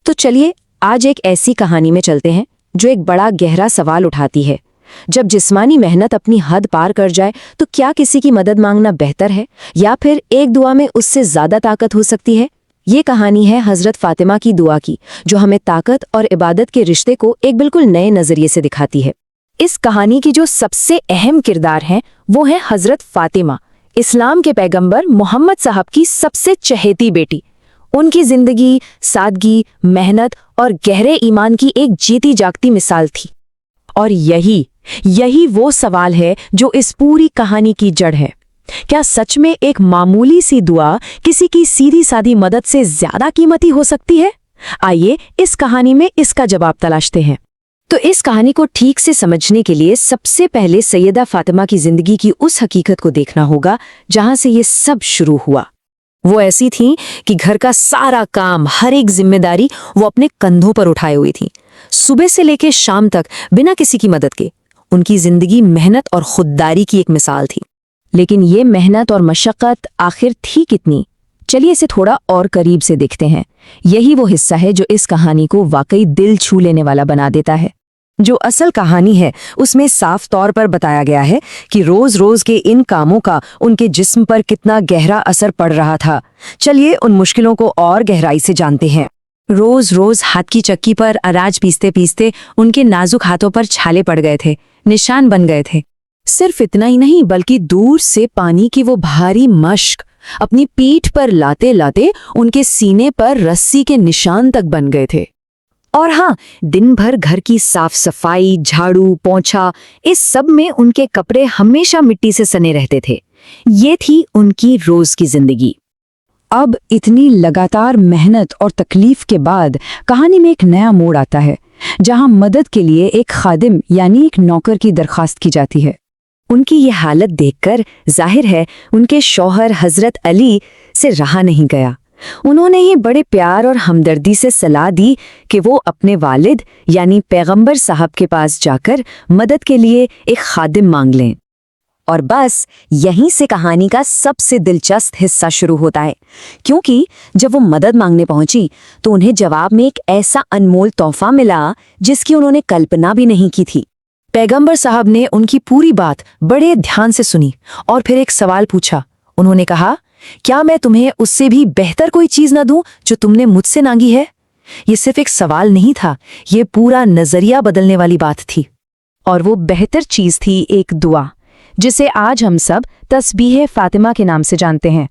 तो चलिए आज एक ऐसी कहानी में चलते हैं जो एक बड़ा गहरा सवाल उठाती है। जब जिस्मानी मेहनत अपनी हद पार कर जाए तो क्या किसी की मदद मांगना बेहतर है या फिर एक दुआ में उससे ज्यादा ताकत हो सकती है? ये कहानी है हजरत फातिमा की दुआ की, जो हमें ताकत और इबादत के रिश्ते को एक बिल्कुल नए नजरिए से दिखाती है। इस कहानी की जो सबसे अहम किरदार हैं वो है हजरत फातिमा, इस्लाम के पैगंबर मोहम्मद साहब की सबसे चहेती बेटी। उनकी जिंदगी सादगी, मेहनत और गहरे ईमान की एक जीती जागती मिसाल थी। और यही वो सवाल है जो इस पूरी कहानी की जड़ है। क्या सच में एक मामूली सी दुआ किसी की सीधी सादी मदद से ज्यादा कीमती हो सकती है? आइए इस कहानी में इसका जवाब तलाशते हैं। तो इस कहानी को ठीक से समझने के लिए सबसे पहले सैयदा फातिमा की जिंदगी की उस हकीकत को देखना होगा जहां से ये सब शुरू हुआ। वो ऐसी थीं कि घर का सारा काम, हर एक जिम्मेदारी वो अपने कंधों पर उठाए हुई थी। सुबह से लेकर शाम तक बिना किसी की मदद के उनकी जिंदगी मेहनत और खुददारी की एक मिसाल थी। लेकिन ये मेहनत और मशक्कत आखिर थी कितनी? चलिए इसे थोड़ा और करीब से देखते हैं। यही वो हिस्सा है जो इस कहानी को वाकई दिल छू लेने वाला बना देता है। जो असल कहानी है उसमें साफ तौर पर बताया गया है कि रोज रोज के इन कामों का उनके जिस्म पर कितना गहरा असर पड़ रहा था। चलिए उन मुश्किलों को और गहराई से जानते हैं। रोज रोज हाथ की चक्की पर अनाज पीसते पीसते उनके नाजुक हाथों पर छाले पड़ गए थे, निशान बन गए थे। सिर्फ इतना ही नहीं बल्कि दूर से पानी की वो भारी मश्क अपनी पीठ पर लाते लाते उनके सीने पर रस्सी के निशान तक बन गए थे। और हाँ, दिन भर घर की साफ सफाई, झाड़ू, पोंछा, इस सब में उनके कपड़े हमेशा मिट्टी से सने रहते थे। ये थी उनकी रोज की जिंदगी। अब इतनी लगातार मेहनत और तकलीफ के बाद कहानी में एक नया मोड़ आता है, जहां मदद के लिए एक खादिम यानी एक नौकर की दरखास्त की जाती है। उनकी ये हालत देखकर जाहिर है उनके शौहर हजरत अली से रहा नहीं गया। उन्होंने ही बड़े प्यार और हमदर्दी से सलाह दी कि वो अपने वालिद यानी पैगंबर साहब के पास जाकर मदद के लिए एक खादिम मांग लें। और बस यहीं से कहानी का सबसे दिलचस्प हिस्सा शुरू होता है, क्योंकि जब वो मदद मांगने पहुंची तो उन्हें जवाब में एक ऐसा अनमोल तोहफा मिला जिसकी उन्होंने कल्पना भी नहीं की थी। पैगंबर साहब ने उनकी पूरी बात बड़े ध्यान से सुनी और फिर एक सवाल पूछा। उन्होंने कहा, क्या मैं तुम्हें उससे भी बेहतर कोई चीज न दूं जो तुमने मुझसे मांगी है? ये सिर्फ एक सवाल नहीं था, ये पूरा नजरिया बदलने वाली बात थी। और वो बेहतर चीज थी एक दुआ, जिसे आज हम सब तस्बीह फातिमा के नाम से जानते हैं।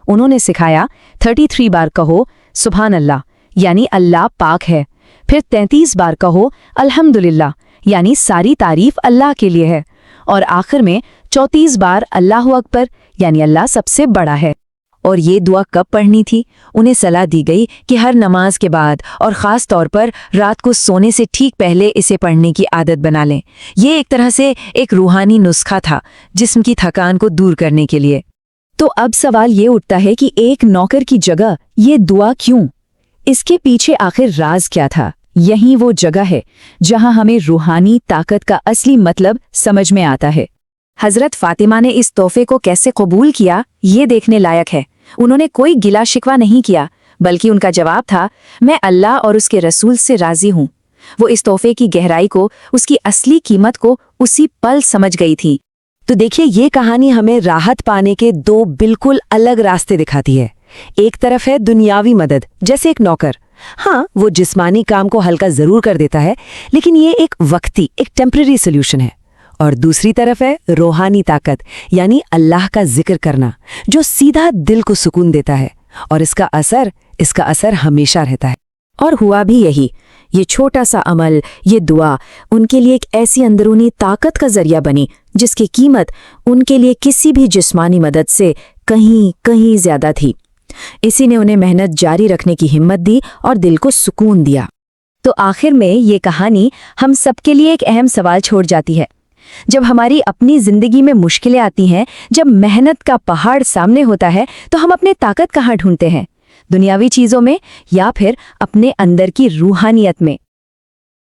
उन्होंने सिखाया 33 बार कहो सुभान अल्लाह यानी अल्लाह पाक है, फिर 33 बार कहो अल्हम्दुलिल्लाह यानी सारी तारीफ अल्लाह के लिए है, और आखिर में 34 बार अल्लाहु अकबर यानी अल्लाह सबसे बड़ा है। और ये दुआ कब पढ़नी थी? उन्हें सलाह दी गई कि हर नमाज के बाद और ख़ास तौर पर रात को सोने से ठीक पहले इसे पढ़ने की आदत बना लें। ये एक तरह से एक रूहानी नुस्खा था जिस्म की थकान को दूर करने के लिए। तो अब सवाल ये उठता है कि एक नौकर की जगह ये दुआ क्यों? इसके पीछे आखिर राज क्या था? यही वो जगह है जहां हमें रूहानी ताकत का असली मतलब समझ में आता है। हजरत फातिमा ने इस तोहफे को कैसे कबूल किया, ये देखने लायक है। उन्होंने कोई गिला शिकवा नहीं किया, बल्कि उनका जवाब था, मैं अल्लाह और उसके रसूल से राजी हूँ। वो इस तोहफे की गहराई को, उसकी असली कीमत को उसी पल समझ गई थी। तो देखिए, ये कहानी हमें राहत पाने के दो बिल्कुल अलग रास्ते दिखाती है। एक तरफ है दुनियावी मदद, जैसे एक नौकर। हाँ, वो जिस्मानी काम को हल्का जरूर कर देता है, लेकिन ये एक वक्ती, एक टेम्पररी सोल्यूशन है। और दूसरी तरफ है रूहानी ताकत, यानी अल्लाह का जिक्र करना, जो सीधा दिल को सुकून देता है, और इसका असर हमेशा रहता है। और हुआ भी यही। ये छोटा सा अमल, ये दुआ उनके लिए एक ऐसी अंदरूनी ताकत का जरिया बनी जिसकी कीमत उनके लिए किसी भी जिस्मानी मदद से कहीं कहीं ज्यादा थी। इसी ने उन्हें मेहनत जारी रखने की हिम्मत दी और दिल को सुकून दिया। तो आखिर में ये कहानी हम सबके लिए एक अहम सवाल छोड़ जाती है। जब हमारी अपनी जिंदगी में मुश्किलें आती हैं, जब मेहनत का पहाड़ सामने होता है, तो हम अपने ताकत कहाँ ढूंढते हैं? दुनियावी चीजों में या फिर अपने अंदर की रूहानियत में?